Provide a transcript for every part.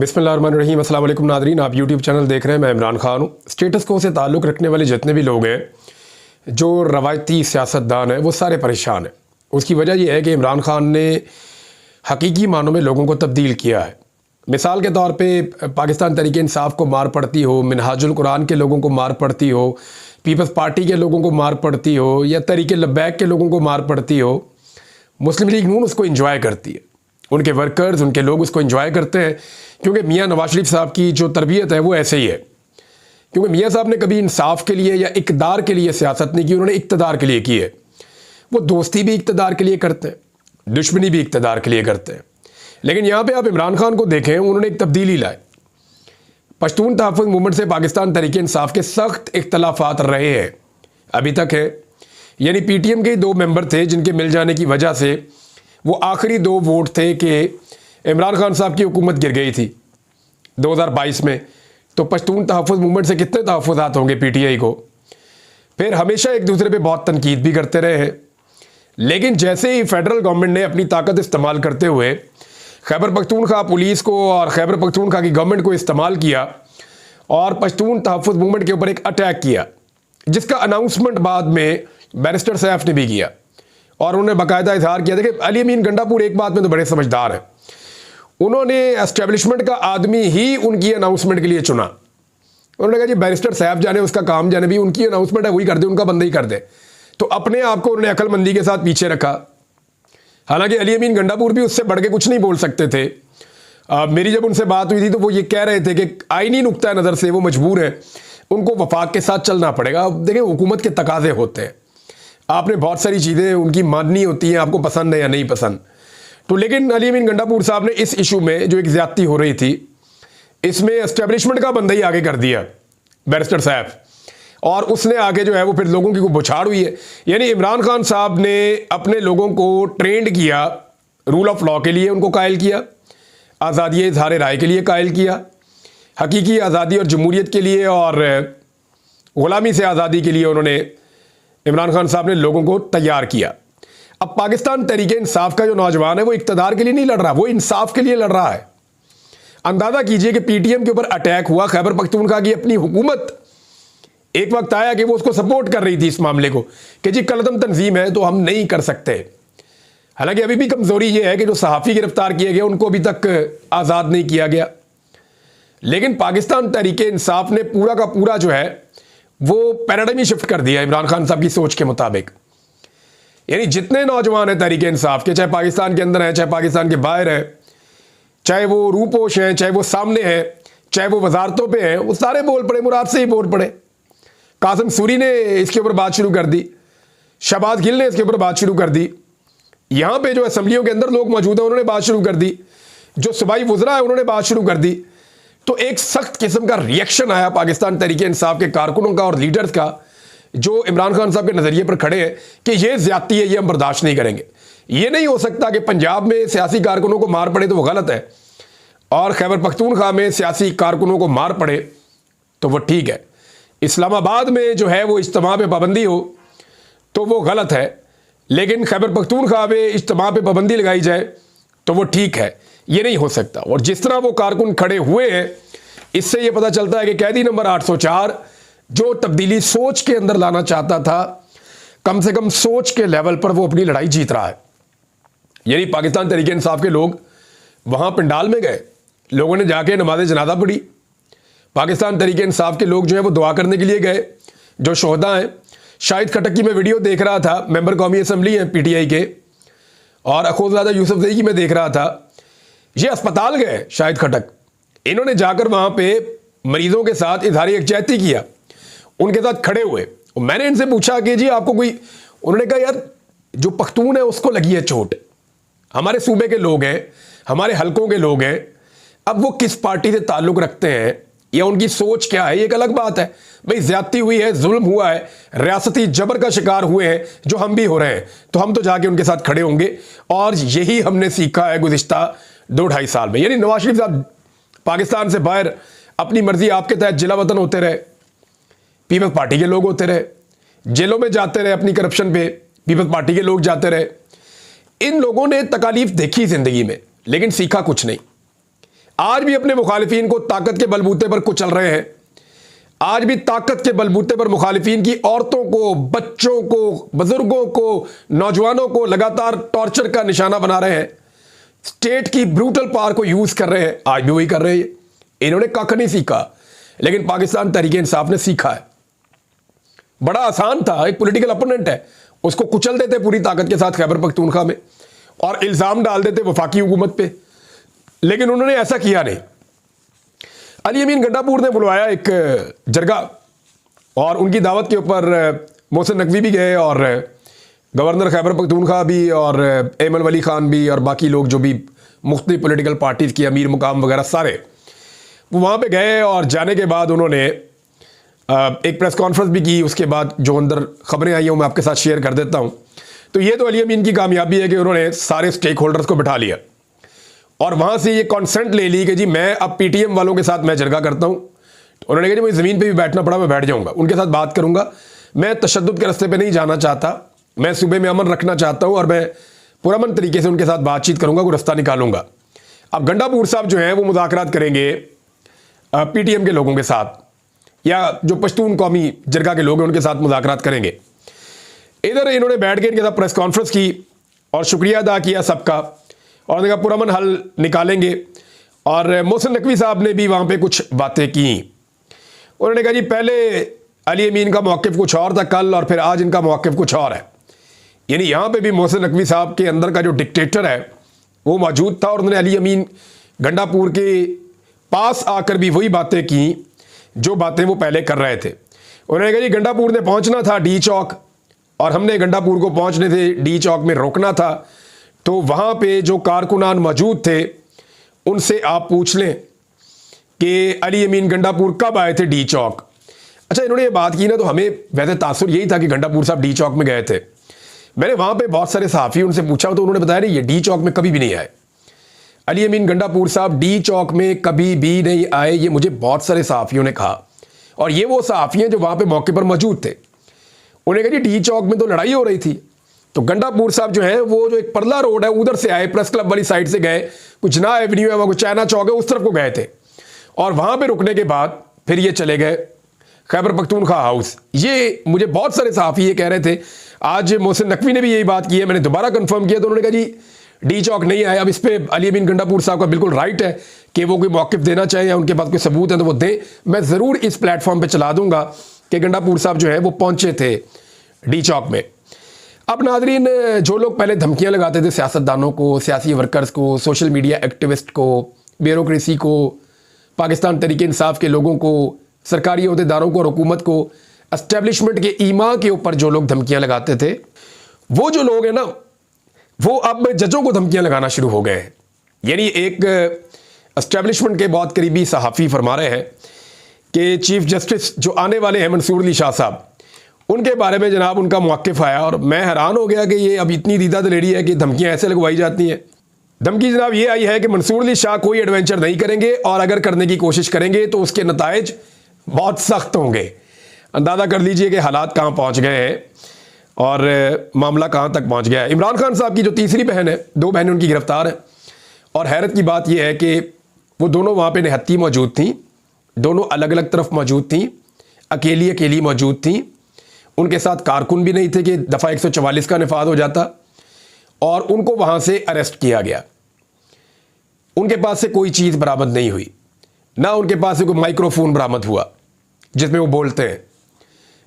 बिस्मिल्लाहिर्रहमानिर्रहीम। अस्सलाम वालेकुम नादरीन, आप यूट्यूब चैनल देख रहे हैं। मैं इमरान खान हूँ। स्टेटस को से ताल्लुक़ रखने वाले जितने भी लोग हैं, जो रवायती सियासतदान हैं, वो सारे परेशान हैं। उसकी वजह यह है कि इमरान खान ने हकीकी मानों में लोगों को तब्दील किया है। मिसाल के तौर पे पाकिस्तान तहरीक इंसाफ को मार पड़ती हो, मिनहाजुल कुरान के लोगों को मार पड़ती हो, पीपल्स पार्टी के लोगों को मार पड़ती हो, या तहरीक लब्बैक के लोगों को मार पड़ती हो, मुस्लिम लीग नून उसको इंजॉय करती है। उनके वर्कर्स, उनके लोग उसको एंजॉय करते हैं, क्योंकि मियाँ नवाज शरीफ साहब की जो तरबियत है वो ऐसे ही है। क्योंकि मियाँ साहब ने कभी इंसाफ के लिए या इक़्तिदार के लिए सियासत नहीं की, उन्होंने इक़्तिदार के लिए की है। वो दोस्ती भी इक़्तिदार के लिए करते हैं, दुश्मनी भी इक़्तिदार के लिए करते हैं। लेकिन यहाँ पे आप इमरान खान को देखें, उन्होंने एक तब्दीली लाई। पश्तून तहफ़्फ़ुज़ मूवमेंट से पाकिस्तान तहरीक इंसाफ के सख्त इख्तलाफात रहे हैं, अभी तक है। यानी PTM के 2 मेंबर थे जिनके मिल जाने की वजह से वो आखिरी 2 वोट थे कि इमरान खान साहब की हुकूमत गिर गई थी 2022 में। तो पश्तून तहफ़्फ़ुज़ मूवमेंट से कितने तहफ़्फ़ुज़ात होंगे PTI को। फिर हमेशा एक दूसरे पे बहुत तनकीद भी करते रहे हैं। लेकिन जैसे ही फेडरल गवर्नमेंट ने अपनी ताकत इस्तेमाल करते हुए खैबर पख्तूनख्वा पुलिस को और खैबर पख्तूनख्वा की गवर्नमेंट को इस्तेमाल किया और पश्तून तहफ़्फ़ुज़ मूवमेंट के ऊपर एक अटैक किया, जिसका अनाउंसमेंट बाद में बैरिस्टर सैफ ने भी किया और उन्होंने बाकायदा इजहार किया था कि अली अमीन गंडापुर एक बात में तो बड़े समझदार हैं। उन्होंने एस्टेब्लिशमेंट का आदमी ही उनकी अनाउंसमेंट के लिए चुना। उन्होंने कहा जी बैरिस्टर साहब जाने, उसका काम जाने, भी उनकी अनाउंसमेंट है वही कर दे, उनका बंदा ही कर दे। तो अपने आप को उन्होंने अक्लमंदी के साथ पीछे रखा। हालांकि अली अमीन गंडापुर भी उससे बढ़ के कुछ नहीं बोल सकते थे। मेरी जब उनसे बात हुई थी तो वो ये कह रहे थे कि आईनी नुक्ता नज़र से वो मजबूर है, उनको वफाक के साथ चलना पड़ेगा। देखिए, हुकूमत के तकाजे होते हैं, आपने बहुत सारी चीज़ें उनकी माननी होती हैं, आपको पसंद है या नहीं पसंद। तो लेकिन अली अमीन गंडापुर साहब ने इस इशू में जो एक ज़्यादती हो रही थी, इसमें एस्टेब्लिशमेंट का बंदा ही आगे कर दिया, बैरिस्टर साहब, और उसने आगे जो है वो फिर लोगों की को बुछाड़ हुई है। यानी इमरान खान साहब ने अपने लोगों को ट्रेंड किया, रूल ऑफ लॉ के लिए उनको कायल किया, आज़ादी इज़हार राय के लिए कायल किया, हकीकी आज़ादी और जमहूरियत के लिए और ग़ुलामी से आज़ादी के लिए उन्होंने इमरान खान साहब ने लोगों को तैयार किया। अब पाकिस्तान तहरीक इंसाफ का जो नौजवान है वो इक़्तिदार के लिए नहीं लड़ रहा, वो इंसाफ के लिए लड़ रहा है। अंदाज़ा कीजिए कि PTM के ऊपर अटैक हुआ, खैबर पख्तूनख्वा की अपनी हुकूमत एक वक्त आया कि वो उसको सपोर्ट कर रही थी इस मामले को कि जी कलदम तंजीम है तो हम नहीं कर सकते। हालांकि अभी भी कमज़ोरी ये है कि जो सहाफ़ी गिरफ्तार किए गए उनको अभी तक आज़ाद नहीं किया गया। लेकिन पाकिस्तान तहरीक इंसाफ ने पूरा का पूरा जो है वो पैराडाइम ही शिफ्ट कर दिया इमरान खान साहब की सोच के मुताबिक। यानी जितने नौजवान हैं तहरीक इंसाफ के, चाहे पाकिस्तान के अंदर हैं, चाहे पाकिस्तान के बाहर हैं, चाहे वो रूपोश हैं, चाहे वो सामने हैं, चाहे वो वजारतों पे हैं, वो सारे बोल पड़े, मुराद से ही बोल पड़े। कासिम सूरी ने इसके ऊपर बात शुरू कर दी, शहबाज गिल ने इसके ऊपर बात शुरू कर दी, यहाँ पे जो असम्बलियों के अंदर लोग मौजूद हैं उन्होंने बात शुरू कर दी, जो सूबाई वज़रा है उन्होंने बात शुरू कर दी। तो एक सख्त किस्म का रिएक्शन आया पाकिस्तान तहरीक इंसाफ के कारकुनों का और लीडर्स का, जो इमरान खान साहब के नज़रिए पर खड़े हैं कि ये ज़्यादती है, ये हम बर्दाश्त नहीं करेंगे। ये नहीं हो सकता कि पंजाब में सियासी कारकुनों को मार पड़े तो वो गलत है, और खैबर पख्तूनख्वा में सियासी कारकुनों को मार पड़े तो वो ठीक है। इस्लामाबाद में जो है वो इज्तिमा पे पाबंदी हो तो वो गलत है, लेकिन खैबर पख्तूनख्वा में इज्तिमा पे पाबंदी लगाई जाए तो वो ठीक है। ये नहीं हो सकता। और जिस तरह वो कारकुन खड़े हुए हैं, इससे ये पता चलता है कि कैदी नंबर 804 जो तब्दीली सोच के अंदर लाना चाहता था, कम से कम सोच के लेवल पर वो अपनी लड़ाई जीत रहा है। यानी पाकिस्तान तहरीक इंसाफ के लोग वहाँ पंडाल में गए, लोगों ने जाके नमाज जनाजा पढ़ी। पाकिस्तान तहरीक इंसाफ के लोग जो है वो दुआ करने के लिए गए, जो शोहदा हैं। शाहिद खटक की मैं वीडियो देख रहा था, मेंबर कौमी असम्बली हैं PTI के, और अखोज़ादा यूसुफजई की मैं देख रहा था। ये अस्पताल गए शाहिद खटक, इन्होंने जाकर वहाँ पे मरीजों के साथ इजहार यकजहती किया, उनके साथ खड़े हुए। मैंने इनसे पूछा कि जी आपको कोई, उन्होंने कहा यार जो पख्तून है उसको लगी है चोट, हमारे सूबे के लोग हैं, हमारे हलकों के लोग हैं, अब वो किस पार्टी से ताल्लुक़ रखते हैं या उनकी सोच क्या है ये एक अलग बात है। भाई ज़्यादती हुई है, जुल्म हुआ है, रियासती जबर का शिकार हुए हैं जो हम भी हो रहे हैं, तो हम तो जाके उनके साथ खड़े होंगे। और यही हमने सीखा है गुज़िश्ता 2-2.5 साल में। यानी नवाज शरीफ साहब पाकिस्तान से बाहर अपनी मर्जी आपके तहत जिला वतन होते रहे, पीपल्स पार्टी के लोग होते रहे, जेलों में जाते रहे, अपनी करप्शन पे पीपल्स पार्टी के लोग जाते रहे। इन लोगों ने तकालीफ देखी ज़िंदगी में, लेकिन सीखा कुछ नहीं। आज भी अपने मुखालिफिन को ताकत के बलबूते पर कुचल रहे हैं। आज भी ताकत के बलबूते पर मुखालिफिन की औरतों को, बच्चों को, बुजुर्गों को, नौजवानों को लगातार टॉर्चर का निशाना बना रहे हैं। स्टेट की ब्रूटल पावर को यूज कर रहे हैं। आज भी वही कर रहे हैं। इन्होंने कख नहीं सीखा, लेकिन पाकिस्तान तहरीक इंसाफ ने सीखा है। बड़ा आसान था, एक पॉलिटिकल अपोनेंट है, उसको कुचल देते पूरी ताकत के साथ खैबर पख्तूनख्वा में और इल्जाम डाल देते वफाकी हुकूमत पे, लेकिन उन्होंने ऐसा किया नहीं। अली अमीन गंडापुर ने बुलवाया एक जरगा और उनकी दावत के ऊपर मोहसिन नकवी भी गए और गवर्नर खैबर पख्तूनख्वा भी और एमन वली खान भी और बाकी लोग जो भी मुख्तलिफ पॉलिटिकल पार्टीज़ की अमीर मुकाम वगैरह सारे वो वहाँ पे गए। और जाने के बाद उन्होंने एक प्रेस कॉन्फ्रेंस भी की। उसके बाद जो अंदर खबरें आई हैं मैं आपके साथ शेयर कर देता हूँ। तो ये तो अली अमीन की कामयाबी है कि उन्होंने सारे स्टेक होल्डर्स को बिठा लिया और वहाँ से ये कॉन्सेंट ले ली कि जी मैं अब पीटीएम वालों के साथ मैं जरगा करता हूँ। तो उन्होंने कहा जी मुझे ज़मीन पे भी बैठना पड़ा मैं बैठ जाऊँगा, उनके साथ बात करूँगा। मैं तशद्दुद के रास्ते पे नहीं जाना चाहता, मैं सूबे में अमन रखना चाहता हूँ और मैं पुरअमन तरीके से उनके साथ बातचीत करूँगा, कोई रास्ता निकालूंगा। अब गंडापुर साहब जो हैं वो मुज़ाकरात करेंगे पीटीएम के लोगों के साथ या जो पश्तून कौमी जरगा के लोग हैं उनके साथ मुज़ाकरात करेंगे। इधर इन्होंने बैठ के इनके साथ प्रेस कॉन्फ्रेंस की और शुक्रिया अदा किया सबका और उन्होंने कहा पुरअमन हल निकालेंगे। और मोहसिन नकवी साहब ने भी वहाँ पे कुछ बातें की। उन्होंने कहा जी पहले अली अमीन का मौक़िफ़ कुछ और था कल और फिर आज इनका मौक़िफ़ कुछ और है। यानी यहाँ पे भी मोहसिन नकवी साहब के अंदर का जो डिक्टेटर है वो मौजूद था और उन्होंने अली अमीन गंडापुर के पास आकर भी वही बातें की जो बातें वो पहले कर रहे थे। उन्होंने कहा जी गंडापुर ने पहुँचना था डी चौक और हमने गंडापुर को पहुँचने से डी चौक में रोकना था, तो वहाँ पे जो कारकुनान मौजूद थे उनसे आप पूछ लें कि अली अमीन गंडापुर कब आए थे डी चौक। अच्छा इन्होंने ये बात की ना तो हमें वैसे तासुर यही था कि गंडापुर साहब डी चौक में गए थे। मैंने वहाँ पे बहुत सारे सहाफ़ी उनसे पूछा तो उन्होंने बताया नहीं ये डी चौक में कभी भी नहीं आए। अली अमीन गंडापुर साहब डी चौक में कभी भी नहीं आए, ये मुझे बहुत सारे सहाफ़ियों ने कहा। और ये वो सहाफ़ी हैं जो वहाँ पे मौके पर मौजूद थे। उन्होंने कहा जी डी चौक में तो लड़ाई हो रही थी, तो गंडापुर साहब जो है वो जो एक परला रोड है उधर से आए, प्रेस क्लब वाली साइड से गए, कुछ ना एवेन्यू है वहाँ कुछ चाइना चौक है उस तरफ को गए थे और वहाँ पर रुकने के बाद फिर ये चले गए खैबर पख्तूनख्वा हाउस। ये मुझे बहुत सारे सहाफ़ी ये कह रहे थे। आज मोहसिन नकवी ने भी यही बात की है, मैंने दोबारा कंफर्म किया तो उन्होंने कहा जी डी चौक नहीं आया। अब इस पर अली अमीन गंडापुर साहब का बिल्कुल राइट है कि वो कोई मौक़िफ़ देना चाहें या उनके पास कोई सबूत है तो वो दें। मैं ज़रूर इस प्लेटफॉर्म पे चला दूंगा कि गंडापुर साहब जो है वो पहुंचे थे डी चौक में। अब नाज़रीन जो लोग पहले धमकियां लगाते थे सियासतदानों को, सियासी वर्कर्स को, सोशल मीडिया एक्टिविस्ट को, ब्यूरोक्रेसी को, पाकिस्तान तहरीक इंसाफ के लोगों को, सरकारी अहदेदारों को और हुकूमत को, एस्टेब्लिशमेंट के ईमा के ऊपर जो लोग धमकियां लगाते थे वो जो लोग हैं ना वो अब जजों को धमकियां लगाना शुरू हो गए हैं। यानी एक एस्टेब्लिशमेंट के बहुत करीबी सहाफ़ी फरमा रहे हैं कि चीफ जस्टिस जो आने वाले हैं मंसूर अली शाह साहब, उनके बारे में जनाब उनका मौक़िफ़ आया और मैं हैरान हो गया कि ये अब इतनी दीदा दलेरी है कि धमकियां ऐसे लगवाई जाती हैं। धमकी जनाब ये आई है कि मंसूर अली शाह कोई एडवेंचर नहीं करेंगे और अगर करने की कोशिश करेंगे तो उसके नताइज बहुत सख्त होंगे। अंदाज़ा कर लीजिए कि हालात कहाँ पहुँच गए हैं और मामला कहाँ तक पहुँच गया है। इमरान खान साहब की जो तीसरी बहन है, 2 बहनें उनकी गिरफ्तार हैं और हैरत की बात यह है कि वो दोनों वहाँ पे निहत्ती मौजूद थीं, दोनों अलग अलग तरफ मौजूद थीं, अकेली अकेली मौजूद थीं। उनके साथ कारकुन भी नहीं थे कि दफ़ा 144 का निफाज हो जाता और उनको वहाँ से अरेस्ट किया गया। उनके पास से कोई चीज़ बरामद नहीं हुई, ना उनके पास से कोई माइक्रोफोन बरामद हुआ जिसमें वो बोलते हैं।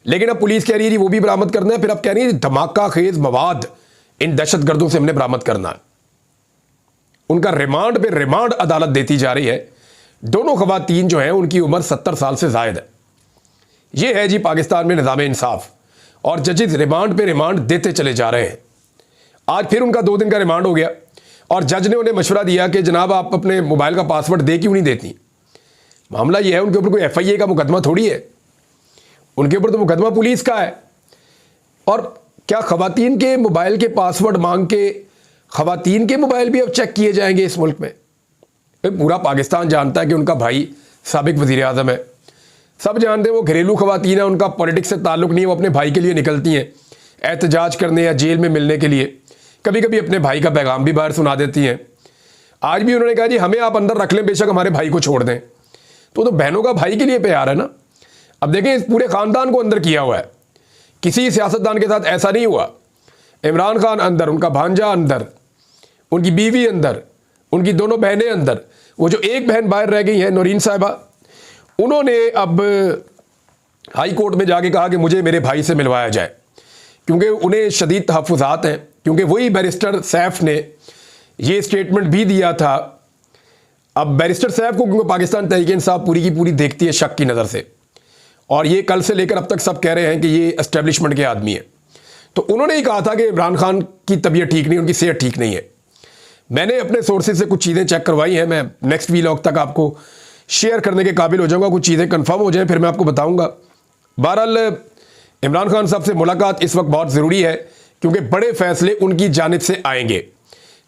लेकिन अब पुलिस कह रही है जी वो भी बरामद करना है, फिर अब कह रही है धमाका खेज मवाद इन दहशतगर्दों से हमने बरामद करना है। उनका रिमांड पे रिमांड अदालत देती जा रही है। दोनों खवातीन जो हैं उनकी उम्र 70 साल से ज़ायद है। ये है जी पाकिस्तान में निज़ाम इंसाफ और जजेस रिमांड पे रिमांड देते चले जा रहे हैं। आज फिर उनका 2 दिन का रिमांड हो गया और जज ने उन्हें मशवरा दिया कि जनाब आप अपने मोबाइल का पासवर्ड दे क्यों नहीं देती। मामला ये है उनके ऊपर कोई FIA का मुकदमा थोड़ी है, उनके ऊपर तो मुकदमा पुलिस का है। और क्या खवातीन के मोबाइल के पासवर्ड मांग के खवातीन के मोबाइल भी अब चेक किए जाएंगे इस मुल्क में? पूरा पाकिस्तान जानता है कि उनका भाई साबिक वज़ीर आज़म है, सब जानते हैं वो घरेलू खवातीन है, उनका पॉलिटिक्स से ताल्लुक़ नहीं है, वो अपने भाई के लिए निकलती हैं एहतजाज करने या जेल में मिलने के लिए, कभी कभी अपने भाई का पैगाम भी बाहर सुना देती हैं। आज भी उन्होंने कहा जी हमें आप अंदर रख लें, बेशक हमारे भाई को छोड़ दें। तो बहनों का भाई के लिए प्यार है ना। अब देखें, इस पूरे ख़ानदान को अंदर किया हुआ है, किसी सियासतदान के साथ ऐसा नहीं हुआ। इमरान खान अंदर, उनका भांजा अंदर, उनकी बीवी अंदर, उनकी दोनों बहनें अंदर, वो जो एक बहन बाहर रह गई है नौरीन साहिबा, उन्होंने अब हाई कोर्ट में जाके कहा कि मुझे मेरे भाई से मिलवाया जाए, क्योंकि उन्हें शदीद तहफ़्फ़ुज़ात हैं, क्योंकि वही बैरिस्टर सैफ ने ये स्टेटमेंट भी दिया था। अब बैरिस्टर सैफ को क्योंकि पाकिस्तान तहरीक-ए-इंसाफ पूरी की पूरी देखती है शक की नज़र से, और ये कल से लेकर अब तक सब कह रहे हैं कि ये एस्टेब्लिशमेंट के आदमी है, तो उन्होंने ही कहा था कि इमरान खान की तबीयत ठीक नहीं, उनकी सेहत ठीक नहीं है। मैंने अपने सोर्सेज से कुछ चीज़ें चेक करवाई हैं, मैं नेक्स्ट वीलॉग तक आपको शेयर करने के काबिल हो जाऊंगा, कुछ चीज़ें कंफर्म हो जाएं फिर मैं आपको बताऊंगा। बहरहाल इमरान खान साहब से मुलाकात इस वक्त बहुत ज़रूरी है, क्योंकि बड़े फैसले उनकी जानिब से आएंगे।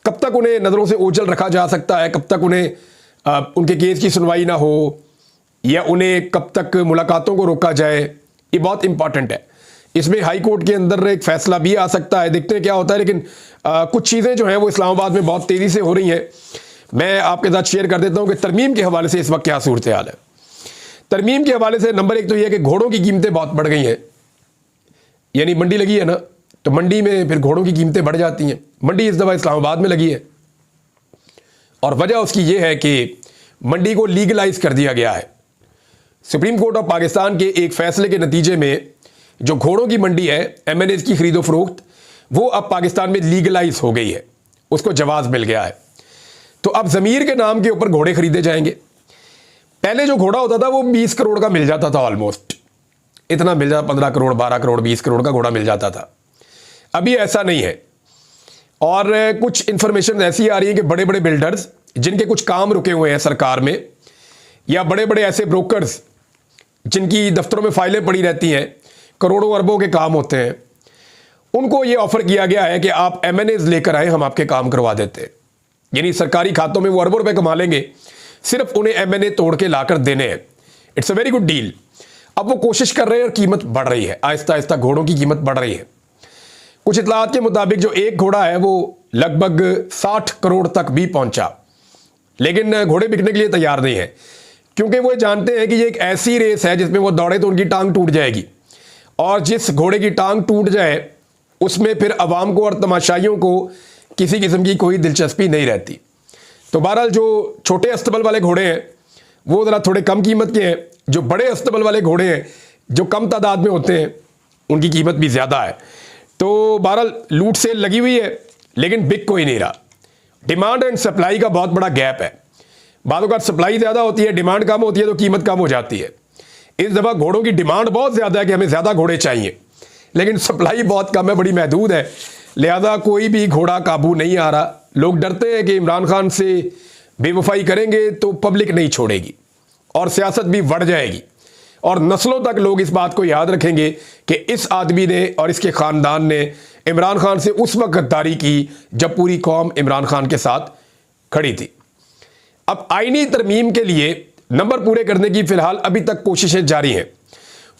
कब तक उन्हें नज़रों से ओझल रखा जा सकता है, कब तक उन्हें उनके केस की सुनवाई ना हो, या उन्हें कब तक मुलाकातों को रोका जाए, ये बहुत इंपॉर्टेंट है। इसमें हाई कोर्ट के अंदर एक फ़ैसला भी आ सकता है, देखते हैं क्या होता है। लेकिन कुछ चीज़ें जो हैं वो इस्लामाबाद में बहुत तेज़ी से हो रही हैं, मैं आपके साथ शेयर कर देता हूं कि तरमीम के हवाले से इस वक्त क्या सूरत हाल है। तरमीम के हवाले से नंबर एक तो यह है कि घोड़ों की कीमतें बहुत बढ़ गई हैं, यानी मंडी लगी है ना, तो मंडी में फिर घोड़ों की कीमतें बढ़ जाती हैं। मंडी इस दफ़ा इस्लामाबाद में लगी है, और वजह उसकी ये है कि मंडी को लीगलाइज कर दिया गया है। सुप्रीम कोर्ट ऑफ पाकिस्तान के एक फैसले के नतीजे में जो घोड़ों की मंडी है, एमएनएस की खरीदो फरोख्त, वो अब पाकिस्तान में लीगलाइज हो गई है, उसको जवाज़ मिल गया है। तो अब ज़मीर के नाम के ऊपर घोड़े खरीदे जाएंगे। पहले जो घोड़ा होता था वो 20 करोड़ का मिल जाता था, ऑलमोस्ट इतना मिल जाता, 15 करोड़ 12 करोड़ 20 करोड़ का घोड़ा मिल जाता था। अभी ऐसा नहीं है, और कुछ इंफॉर्मेशन ऐसी आ रही है कि बड़े बड़े बिल्डर्स जिनके कुछ काम रुके हुए हैं सरकार में, या बड़े बड़े ऐसे ब्रोकर्स जिनकी दफ्तरों में फाइलें पड़ी रहती हैं, करोड़ों अरबों के काम होते हैं, उनको ये ऑफर किया गया है कि आप एमएनएस लेकर आए, हम आपके काम करवा देते हैं। यानी सरकारी खातों में वो अरबों रुपए कमा लेंगे, सिर्फ उन्हें एमएनए तोड़ के लाकर देने हैं। It's a very good deal. अब वो कोशिश कर रहे हैं और कीमत बढ़ रही है, आहिस्ता आहिस्ता घोड़ों की कीमत बढ़ रही है। कुछ इतलात के मुताबिक जो एक घोड़ा है वो लगभग 60 करोड़ तक भी पहुंचा, लेकिन घोड़े बिकने के लिए तैयार नहीं है, क्योंकि वो जानते हैं कि ये एक ऐसी रेस है जिसमें वो दौड़े तो उनकी टांग टूट जाएगी, और जिस घोड़े की टांग टूट जाए उसमें फिर अवाम को और तमाशाइयों को किसी किस्म की कोई दिलचस्पी नहीं रहती। तो बहरहाल जो छोटे अस्तबल वाले घोड़े हैं वो ज़रा थोड़े कम कीमत के हैं, जो बड़े अस्तबल वाले घोड़े हैं जो कम तादाद में होते हैं उनकी कीमत भी ज़्यादा है। तो बहरहाल लूट सेल लगी हुई है, लेकिन बिक कोई नहीं रहा। डिमांड एंड सप्लाई का बहुत बड़ा गैप है। बाज़ औक़ात सप्लाई ज़्यादा होती है, डिमांड कम होती है, तो कीमत कम हो जाती है। इस दफ़ा घोड़ों की डिमांड बहुत ज़्यादा है कि हमें ज़्यादा घोड़े चाहिए, लेकिन सप्लाई बहुत कम है, बड़ी महदूद है, लिहाजा कोई भी घोड़ा काबू नहीं आ रहा। लोग डरते हैं कि इमरान खान से बेवफाई करेंगे तो पब्लिक नहीं छोड़ेगी और सियासत भी बढ़ जाएगी, और नस्लों तक लोग इस बात को याद रखेंगे कि इस आदमी ने और इसके ख़ानदान ने इमरान खान से उस वक्त गद्दारी की जब पूरी कौम इमरान खान के साथ खड़ी थी। अब आईनी तरमीम के लिए नंबर पूरे करने की फ़िलहाल अभी तक कोशिशें जारी हैं।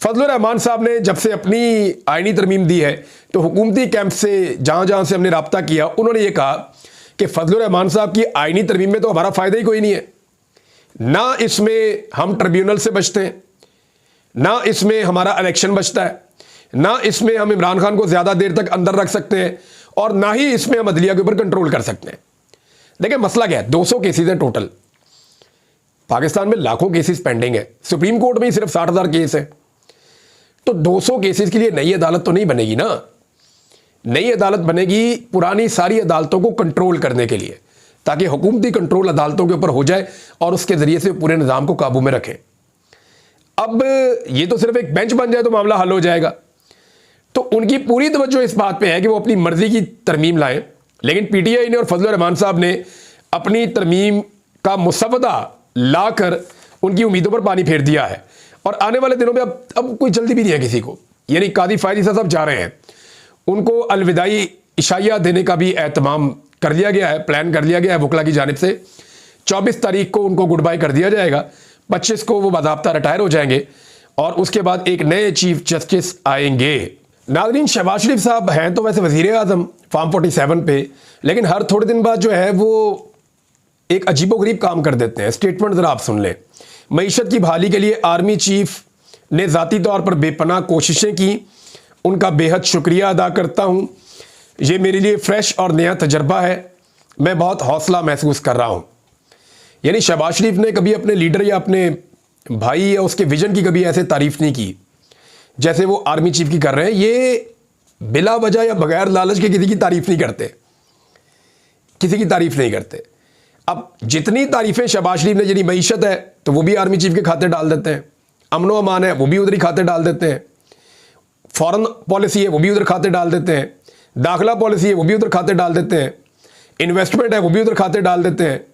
फजलुर रहमान साहब ने जब से अपनी आईनी तरमीम दी है, तो हुकूमती कैंप से जहाँ जहाँ से हमने रब्ता किया, उन्होंने ये कहा कि फजलुर रहमान साहब की आईनी तरमीम में तो हमारा फ़ायदा ही कोई नहीं है, ना इसमें हम ट्रिब्यूनल से बचते हैं, ना इसमें हमारा इलेक्शन बचता है, ना इसमें हम इमरान खान को ज़्यादा देर तक अंदर रख सकते हैं, और ना ही इसमें हम अदलिया के ऊपर कंट्रोल कर सकते हैं। देखिए मसला क्या है, 200 केसेज हैं टोटल। पाकिस्तान में लाखों केसेस पेंडिंग है, सुप्रीम कोर्ट में ही सिर्फ 60,000 केस है। तो 200 केसेस के लिए नई अदालत तो नहीं बनेगी ना। नई अदालत बनेगी पुरानी सारी अदालतों को कंट्रोल करने के लिए, ताकि हुकूमती कंट्रोल अदालतों के ऊपर हो जाए और उसके ज़रिए से पूरे निज़ाम को काबू में रखें। अब ये तो सिर्फ एक बेंच बन जाए तो मामला हल हो जाएगा। तो उनकी पूरी तवज्जो इस बात पे है कि वो अपनी मर्जी की तरमीम लाएं, लेकिन पीटीआई ने और फजलुर रहमान साहब ने अपनी तरमीम का मुसवदा लाकर उनकी उम्मीदों पर पानी फेर दिया है, और आने वाले दिनों में अब कोई जल्दी भी नहीं है किसी को। यानी कादी फायदी साहब जा रहे हैं, उनको अलविदाई इशाया देने का भी एहतमाम कर लिया गया है, प्लान कर लिया गया है वकला की जानिब से। 24 तारीख को उनको गुड बाय कर दिया जाएगा, 25 को वो बाज़ाब्ता रिटायर हो जाएंगे, और उसके बाद एक नए चीफ जस्टिस आएंगे। नाज़रीन, शहबाज शरीफ साहब हैं तो वैसे वज़ीर आज़म फॉर्म 47 पे, लेकिन हर थोड़े दिन बाद जो है वो एक अजीबोगरीब काम कर देते हैं। स्टेटमेंट ज़रा आप सुन लें। मईशत की बहाली के लिए आर्मी चीफ ने ज़ाती तौर पर बेपनाह कोशिशें की, उनका बेहद शुक्रिया अदा करता हूँ। ये मेरे लिए फ़्रेश और नया तजर्बा है, मैं बहुत हौसला महसूस कर रहा हूँ। यानी शहबाज शरीफ ने कभी अपने लीडर या अपने भाई या उसके विजन की कभी ऐसे तारीफ़ नहीं की जैसे वो आर्मी चीफ की कर रहे हैं। ये बिला वजह या बगैर लालच के किसी की तारीफ़ नहीं करते, किसी की तारीफ़ नहीं करते। अब जितनी तारीफ़ें शहबाज शरीफ ने, यानी मईशत है तो वो भी आर्मी चीफ के खाते डाल देते हैं, अमनो अमान है वो भी उधर ही खाते डाल देते हैं, फॉरेन पॉलिसी है वो भी उधर खाते डाल देते हैं, दाखिला पॉलिसी है वो भी उधर खाते डाल देते हैं, इन्वेस्टमेंट है वो भी उधर खाते डाल देते हैं,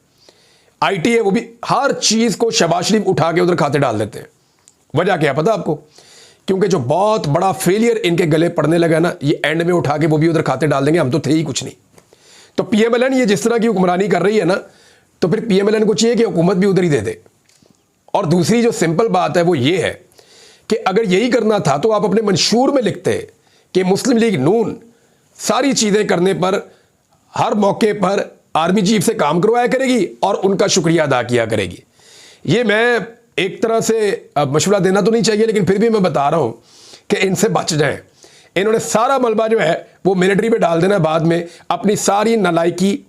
आईटी है वो भी, हर चीज़ को शहबाज शरीफ उठा के उधर खाते डाल देते हैं। वजह क्या पता आपको? क्योंकि जो बहुत बड़ा फेलियर इनके गले पड़ने लगा ना, ये एंड में उठा के वो भी उधर खाते डाल देंगे, हम तो थे ही कुछ नहीं। तो पीएमएलएन ये जिस तरह की हुक्मरानी कर रही है ना, तो फिर पीएमएलएन को चाहिए कि हुकूमत भी उधर ही दे दे। और दूसरी जो सिंपल बात है वो ये है कि अगर यही करना था तो आप अपने मंशूर में लिखते कि मुस्लिम लीग नून सारी चीज़ें करने पर हर मौके पर आर्मी चीफ से काम करवाया करेगी और उनका शुक्रिया अदा किया करेगी। ये मैं एक तरह से मशवरा देना तो नहीं चाहिए, लेकिन फिर भी मैं बता रहा हूँ कि इनसे बच जाएं। इन्होंने सारा मलबा जो है वो मिलिट्री पे डाल देना बाद में। अपनी सारी नालायकी,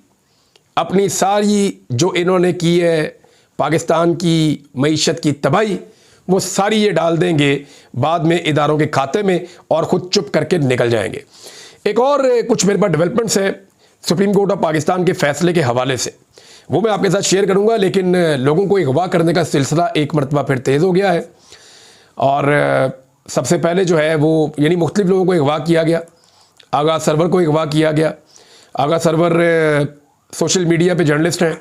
अपनी सारी जो इन्होंने की है पाकिस्तान की मईशत की तबाही, वो सारी ये डाल देंगे बाद में इदारों के खाते में और ख़ुद चुप करके निकल जाएंगे। एक और कुछ मेरे पास डेवलपमेंट्स हैं सुप्रीम कोर्ट ऑफ पाकिस्तान के फैसले के हवाले से, वो मैं आपके साथ शेयर करूंगा। लेकिन लोगों को अगवा करने का सिलसिला एक मरतबा फिर तेज़ हो गया है और सबसे पहले जो है वो यानी मुख्तलिफ लोगों को अगवा किया गया। आगा सरवर को अगवा किया गया। आगा सरवर सोशल मीडिया पे जर्नलिस्ट हैं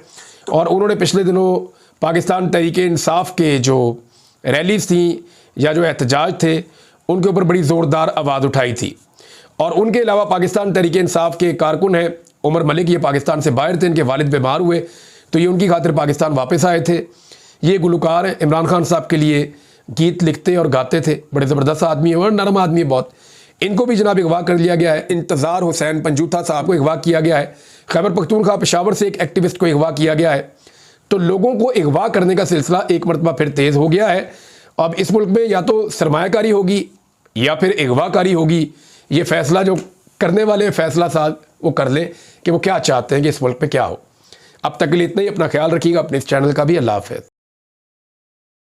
और उन्होंने पिछले दिनों पाकिस्तान तहरीक-ए-इंसाफ के जो रैलीज थी या जो एहतजाज थे उनके ऊपर बड़ी ज़ोरदार आवाज़ उठाई थी। और उनके अलावा पाकिस्तान तहरीक-ए-इंसाफ के कारकुन हैं उमर मलिक, ये पाकिस्तान से बाहर थे, इनके वालिद बीमार हुए तो ये उनकी खातिर पाकिस्तान वापस आए थे। ये गुलकार हैं, इमरान खान साहब के लिए गीत लिखते और गाते थे, बड़े ज़बरदस्त आदमी है और नरम आदमी है बहुत। इनको भी जनाब अगवा कर लिया गया है। इंतज़ार हुसैन पंजूथा साहब को अगवा किया गया है। खैबर पख्तूनख्वा पेशावर से एक एक्टिविस्ट को अगवा किया गया है। तो लोगों को अगवा करने का सिलसिला एक मरतबा फिर तेज़ हो गया है। अब इस मुल्क में या तो सरमायाकारी होगी या फिर अगवाकारी होगी। ये फ़ैसला जो करने वाले फ़ैसला साहब वो कर लें कि वो क्या चाहते हैं कि इस मुल्क में क्या हो। अब तक के लिए इतना ही। अपना ख्याल रखिएगा, अपने इस चैनल का भी। अल्लाह हाफ़िज़।